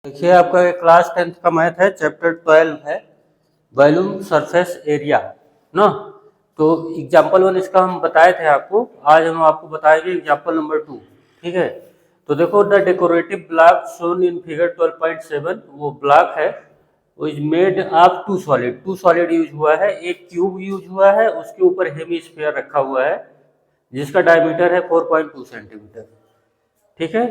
देखिए आपका class 10th का मैथ है, चैप्टर 12 है वॉल्यूम सरफेस एरिया ना। तो एग्जाम्पल 1 इसका हम बताए थे आपको, आज हम आपको बताएंगे एग्जाम्पल नंबर 2। ठीक है, तो देखो the decorative block shown in figure 12.7 वो ब्लॉक है, वो is made of two solid use हुआ है, एक क्यूब यूज हुआ है, उसके ऊपर हेमीस्फीयर रखा हुआ है जिसका डायमीटर है 4.2 सेंटीमीटर। ठीक है,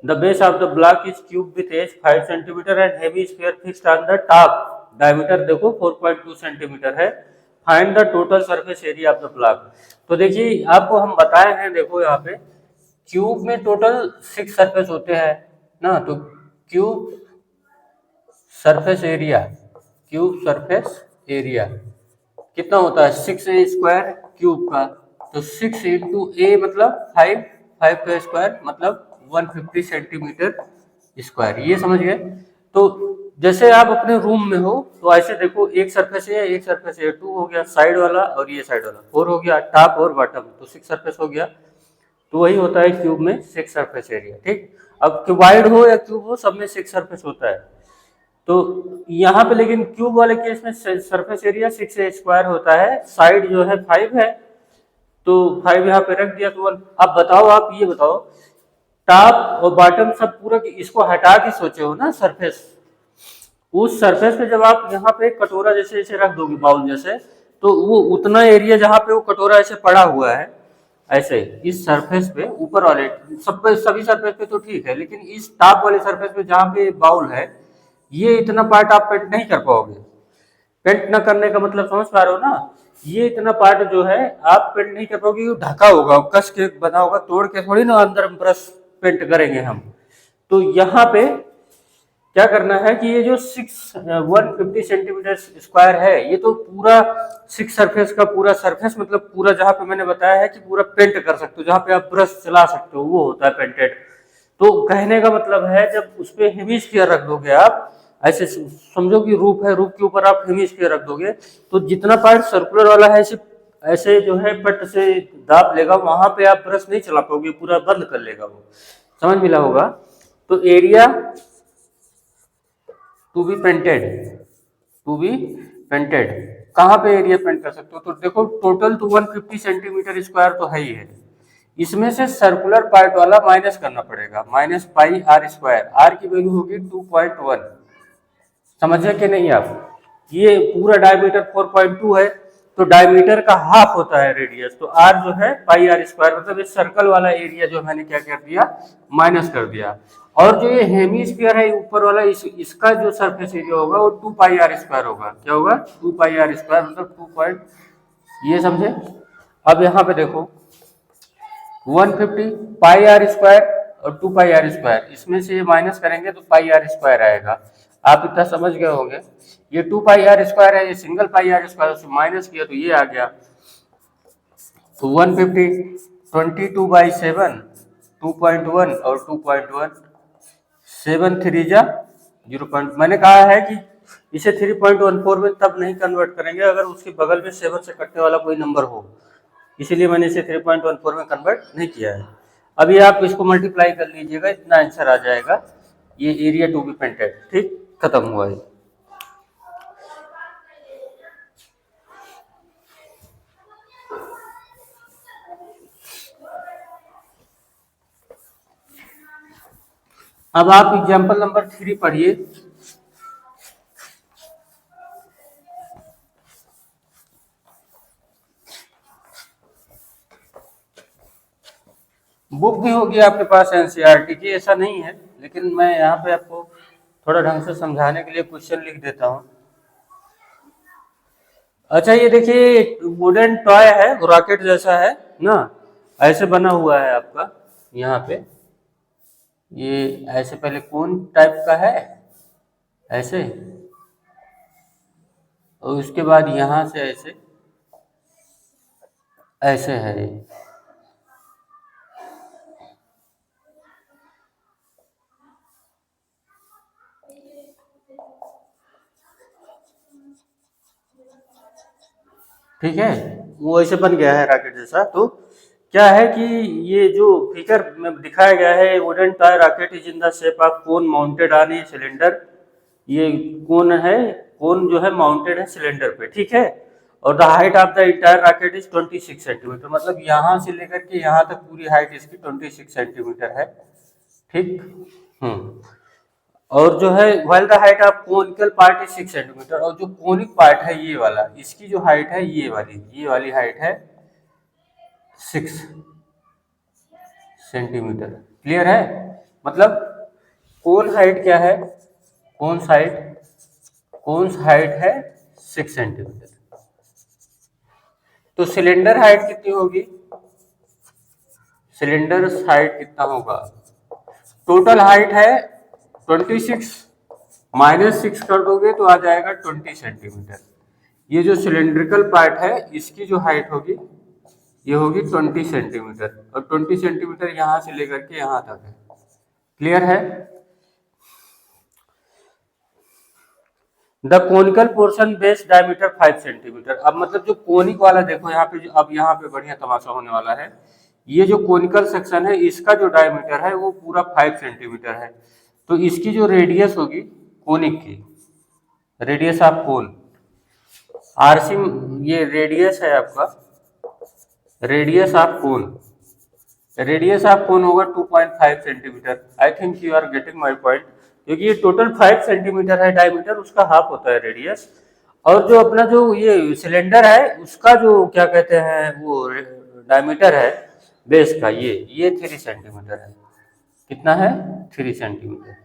the base of the block is cube with edge 5 centimetre and heavy sphere fixed on the top. Diameter देखो 4.2 सेंटीमीटर है। Find the total surface area of the block. तो देखिए आपको हम बताए हैं, देखो यहाँ पे क्यूब में टोटल 6 सरफेस होते हैं ना। तो cube surface area, cube surface area कितना होता है 6a² क्यूब का। तो 6 इंटू ए मतलब 5, 5 का स्क्वायर मतलब 150 सेंटीमीटर स्क्वायर, ये समझ गए। तो जैसे आप अपने रूम में हो तो ऐसे देखो, एक सरफेस ए, एक सरफेस ए 2 हो गया साइड वाला, और ये साइड वाला 4 हो गया, टॉप और बॉटम, तो 6 सरफेस हो गया। तो वही होता है क्यूब में 6 सरफेस एरिया। ठीक, अब क्यूबाइड हो या क्यूब हो, सब में 6 सरफेस होता है। तो यहाँ पे लेकिन क्यूब वाले केस में सरफेस एरिया 6a² होता है, साइड जो है 5 है, तो 5 यहाँ पे रख दिया तो 1। अब बताओ, आप ये बताओ, टॉप और बॉटम सब पूरा इसको हटा के सोचे हो ना सरफेस, उस सरफेस पे जब आप यहाँ पे कटोरा जैसे ऐसे रख दोगे, बाउल जैसे, तो वो उतना एरिया जहाँ पे वो कटोरा ऐसे पड़ा हुआ है, ऐसे इस सरफेस पे ऊपर वाले सब पे, सभी सरफेस पे तो ठीक है, लेकिन इस टॉप वाले सरफेस पे जहाँ पे बाउल है, ये इतना पार्ट आप पेंट नहीं कर पाओगे। पेंट न करने का मतलब समझ पा रहे हो ना, ये इतना पार्ट जो है आप पेंट नहीं कर पाओगे, ये ढका होगा, कस के बना होगा, तोड़ के थोड़ी ना अंदर ब्रश पेंट करेंगे हम। तो यहाँ पे क्या करना है कि ये जो 150 सेंटीमीटर स्क्वायर है, ये तो पूरा 6 सरफेस का पूरा सरफेस, मतलब पूरा जहाँ पे मैंने बताया है कि पूरा पेंट कर सकते हो, जहाँ पे आप ब्रश चला सकते हो, वो होता है पेंटेड। तो कहने का मतलब है, जब उस पर हेमिस्फीयर रख दोगे आप, ऐसे समझो कि रूफ है, रूफ के ऊपर आप हेमिस्फीयर रख दोगे, तो जितना पार्ट सर्कुलर वाला है ऐसे ऐसे जो है पट से दाब लेगा, वहां पे आप ब्रश नहीं चला पाओगे, पूरा बंद कर लेगा वो। समझ मिला होगा। तो area to be painted, to be painted कहाँ पे एरिया पेंट कर सकते हो, तो देखो टोटल तो 150 सेंटीमीटर स्क्वायर तो है ही है, इसमें से सर्कुलर पार्ट वाला माइनस करना पड़ेगा, -πr², आर की वैल्यू होगी 2.1। समझे कि नहीं आप, ये पूरा डायमीटर 4.2 है, तो डायमीटर का हाफ होता है रेडियस, तो आर जो है πr², मतलब इस सर्कल वाला एरिया जो मैंने क्या कर दिया, माइनस कर दिया। और जो ये हेमिस्फीयर है ऊपर वाला, इसका जो सरफेस एरिया होगा वो 2πr² होगा। क्या होगा 2πr², मतलब 2 पॉइंट, ये समझे। अब यहाँ पे देखो 150 πr² और 2πr², इसमें से ये माइनस करेंगे तो πr² आएगा। आप इतना समझ गए होंगे। ये 2πr² है, ये सिंगल πr² से माइनस किया तो ये आ गया। तो 150 22/7 2.1 और 2.1, 7 3 जा 0. मैंने कहा है कि इसे 3.14 में तब नहीं कन्वर्ट करेंगे अगर उसके बगल में 7 से कटने वाला कोई नंबर हो, इसीलिए मैंने इसे 3.14 में कन्वर्ट नहीं किया है। अभी आप इसको मल्टीप्लाई कर लीजिएगा, इतना आंसर आ जाएगा। ये एरिया टू बी पेंटेड, ठीक, खत्म हुआ है। अब आप एग्जाम्पल नंबर 3 पढ़िए। बुक भी होगी आपके पास एनसीईआरटी की, ऐसा नहीं है, लेकिन मैं यहाँ पे आपको थोड़ा ढंग से समझाने के लिए क्वेश्चन लिख देता हूँ। अच्छा, ये देखिए वुडन टॉय है, रॉकेट जैसा है ना, ऐसे बना हुआ है आपका यहाँ पे, ये ऐसे पहले कौन टाइप का है ऐसे, और उसके बाद यहाँ से ऐसे ऐसे है ये। ठीक है, वो ऐसे बन गया है रॉकेट जैसा। तो क्या है कि ये जो फिगर में दिखाया गया है, wooden toy rocket is in the shape of cone mounted on a cylinder. ये कोन है, कोन जो है माउंटेड है सिलेंडर पे, ठीक है। और the height of the entire rocket is 26 centimetre, मतलब यहाँ से लेकर के यहाँ तक पूरी हाइट इसकी 26 सेंटीमीटर है, ठीक। और जो है while the height of conical part is 6 centimetre, और जो कोनिक पार्ट है ये वाला, इसकी जो हाइट है ये वाली हाइट है 6 सेंटीमीटर। क्लियर है? मतलब कोन हाइट क्या है, कोन हाइट है 6 सेंटीमीटर। तो सिलेंडर हाइट कितनी होगी, सिलेंडर हाइट कितना होगा, टोटल हाइट है 26 माइनस 6 कर दोगे तो आ जाएगा 20 सेंटीमीटर। ये जो सिलेंड्रिकल पार्ट है इसकी जो हाइट होगी ये होगी 20 सेंटीमीटर, और 20 सेंटीमीटर यहाँ से लेकर के यहाँ तक है। क्लियर है? The conical portion base diameter 5 centimetre. अब मतलब जो कोनिक वाला देखो यहाँ पे, अब यहाँ पे बढ़िया तमाशा होने वाला है। ये जो कोनिकल सेक्शन है इसका जो डायमीटर है वो पूरा 5 सेंटीमीटर है। तो इसकी जो रेडियस होगी कोनिक की, रेडियस ऑफ कोन, आरसी, ये रेडियस है आपका, रेडियस ऑफ कोन होगा 2.5 centimetre. I think you are getting my point, क्योंकि ये टोटल 5 सेंटीमीटर है डायमीटर, उसका हाफ होता है रेडियस। और जो अपना जो ये सिलेंडर है उसका जो क्या कहते हैं वो डायमीटर है बेस का, ये 3 सेंटीमीटर है। कितना है? 3 सेंटीमीटर,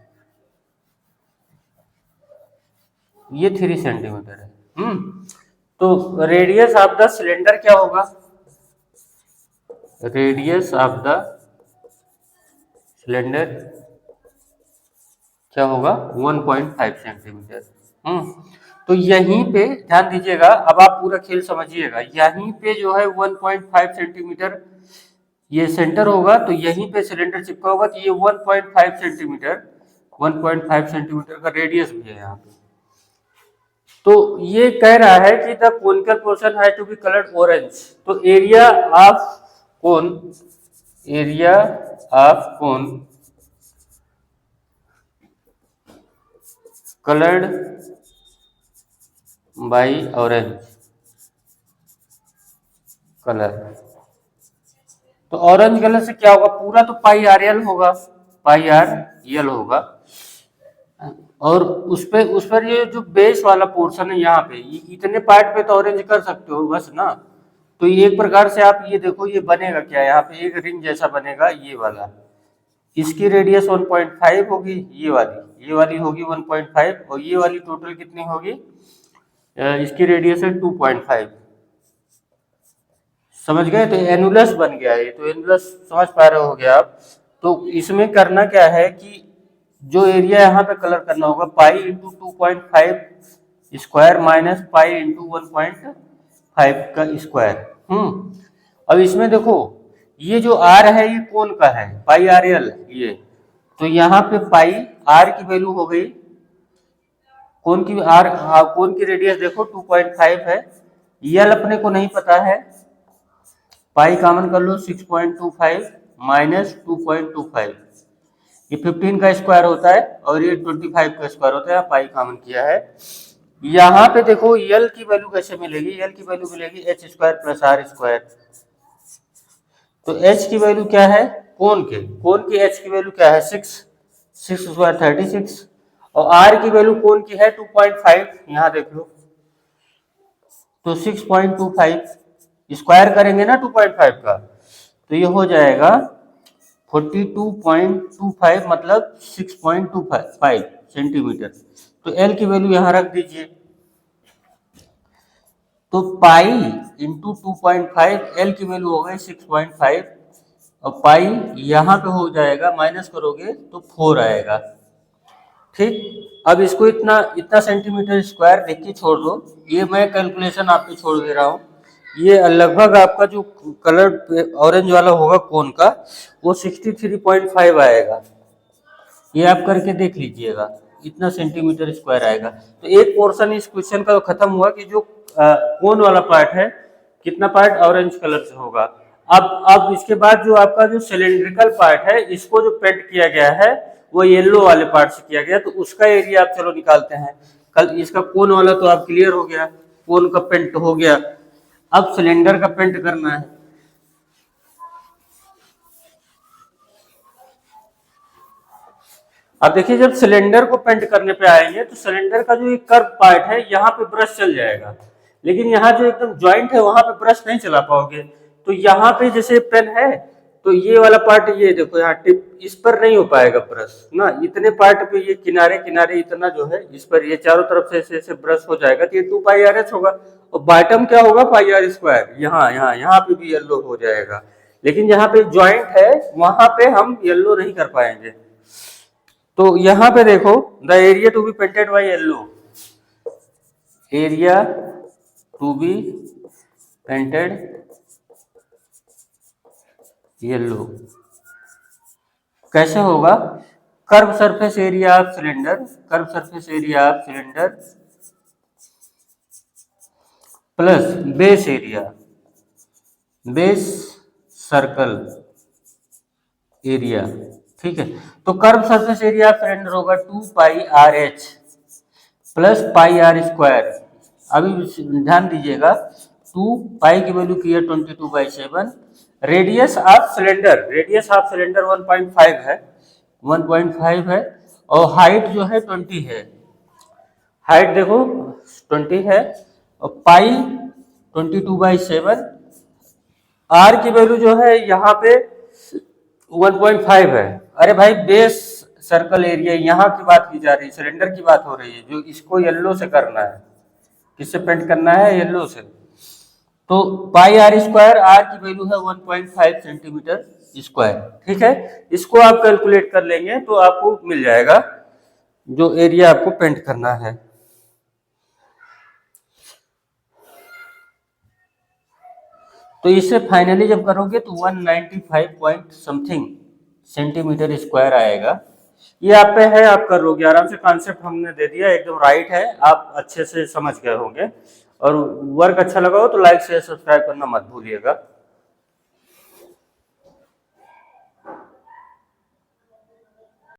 ये 3 सेंटीमीटर है। तो रेडियस ऑफ द सिलेंडर क्या होगा, रेडियस ऑफ द सिलेंडर क्या होगा 1.5 सेंटीमीटर। तो यहीं पे ध्यान दीजिएगा, अब आप पूरा खेल समझिएगा। यहीं पे जो है 1.5 सेंटीमीटर ये सेंटर होगा, तो यहीं पे सिलेंडर चिपका होगा, तो ये 1.5 सेंटीमीटर का रेडियस भी है यहाँ पे। तो ये कह रहा है कि द कोनिकल पोर्शन है टू बी कलर्ड ऑरेंज। तो area of cone coloured by orange colour. तो ऑरेंज कलर से क्या होगा, पूरा तो पाई आर एल होगा, और उस पर ये जो बेस वाला पोर्शन है यहाँ पे, इतने पार्ट पे तो ऑरेंज कर सकते हो बस ना। तो ये एक प्रकार से आप ये देखो ये बनेगा क्या, यहाँ पे एक रिंग जैसा बनेगा ये वाला, इसकी रेडियस 1.5 होगी, ये वाली होगी 1.5, और ये वाली टोटल कितनी होगी, इसकी रेडियस है 2.5। समझ गए? तो एनुलस बन गया ये, तो एनुलस समझ पा रहे हो गया आप। तो इसमें करना क्या है कि जो एरिया यहाँ पे कलर करना होगा pi into 2.5 square minus pi into 1.5 का स्क्वायर। अब इसमें देखो ये जो आर है ये कोन का है, पाई आर एल ये, तो यहाँ पे पाई आर की वैल्यू हो गई, कोन की रेडियस देखो 2.5 है, यल अपने को नहीं पता है, पाई कॉमन कर लो 6.25 माइनस 2.25, ये 15 का स्क्वायर होता है और ये 25 का स्क्वायर होता है, पाई कॉमन किया है। यहाँ पे देखो यल की वैल्यू कैसे मिलेगी, यल की वैल्यू मिलेगी H square plus R square. तो एच की वैल्यू क्या है, कोन की एच की वैल्यू क्या है 6 स्क्वायर 36, और आर की वैल्यू कोन की है 2.5, यहाँ देख लो। तो 6.25 स्क्वायर करेंगे ना 2.5 का, तो ये हो जाएगा 42.25 मतलब 6.25 सेंटीमीटर। तो एल की वैल्यू यहाँ रख दीजिए, तो पाई इंटू 2.5, एल की वैल्यू हो गई 6.5, और पाई यहाँ पे हो जाएगा, माइनस करोगे तो 4 आएगा। ठीक, अब इसको इतना सेंटीमीटर स्क्वायर देख के छोड़ दो, ये मैं कैलकुलेशन आपको छोड़ दे रहा हूँ। ये लगभग आपका जो कलर ऑरेंज वाला होगा कोन का वो 63.5 आएगा, ये आप करके देख लीजिएगा, इतना सेंटीमीटर स्क्वायर आएगा। तो एक पोर्शन इस क्वेश्चन का खत्म हुआ कि जो कोन वाला पार्ट है कितना पार्ट ऑरेंज कलर से होगा। अब इसके बाद जो आपका जो सिलेंड्रिकल पार्ट है, इसको जो पेंट किया गया है वो येलो वाले पार्ट से किया गया, तो उसका एरिया आप चलो निकालते हैं। कल इसका कोन वाला तो आप क्लियर हो गया, कोन का पेंट हो गया। अब सिलेंडर का पेंट करना है। अब देखिए जब सिलेंडर को पेंट करने पे आएंगे तो सिलेंडर का जो एक कर्व पार्ट है यहाँ पे ब्रश चल जाएगा, लेकिन यहाँ जो एकदम ज्वाइंट है वहां पे ब्रश नहीं चला पाओगे। तो यहाँ पे जैसे पेन है तो ये वाला पार्ट, ये देखो यहाँ टिप, इस पर नहीं हो पाएगा ब्रश ना, इतने पार्ट पे ये किनारे किनारे इतना जो है इस पर ये चारों तरफ से ऐसे ब्रश हो जाएगा, तो ये 2πr होगा। और बॉटम क्या होगा, πr²। यहाँ यहाँ यहाँ पे भी येलो हो जाएगा, लेकिन यहाँ पे ज्वाइंट है वहां पे हम येलो नहीं कर पाएंगे। तो यहां पे देखो, the area to be painted by yellow, area to be painted yellow कैसे होगा, curve surface area of cylinder, curve surface area of cylinder plus base area, base circle area. ठीक है, तो curve surface area of cylinder होगा 2πrh plus πr²। अभी ध्यान दीजिएगा, 2 की वैल्यू की है 22/7। Radius of cylinder, radius of cylinder 1.5 है, 1.5 है, और हाइट जो है 20 है। हाइट देखो 20 है, और पाई 22/7। आर की वैल्यू जो है यहाँ पे 1.5 है। अरे भाई बेस सर्कल एरिया यहाँ की बात की जा रही है, सिलेंडर की बात हो रही है, जो इसको येलो से करना है। किससे पेंट करना है, येलो से। तो πr², आर की वैल्यू है 1.5 सेंटीमीटर स्क्वायर। ठीक है, इसको आप कैलकुलेट कर लेंगे तो आपको मिल जाएगा जो एरिया आपको पेंट करना है। तो इसे फाइनली जब करोगे तो 195 पॉइंट समथिंग सेंटीमीटर स्क्वायर आएगा। ये आप पे है, आप कर लोगे आराम से, कॉन्सेप्ट हमने दे दिया, एकदम राइट है, आप अच्छे से समझ गए होंगे। और वर्क अच्छा लगा हो तो लाइक शेयर सब्सक्राइब करना मत भूलिएगा।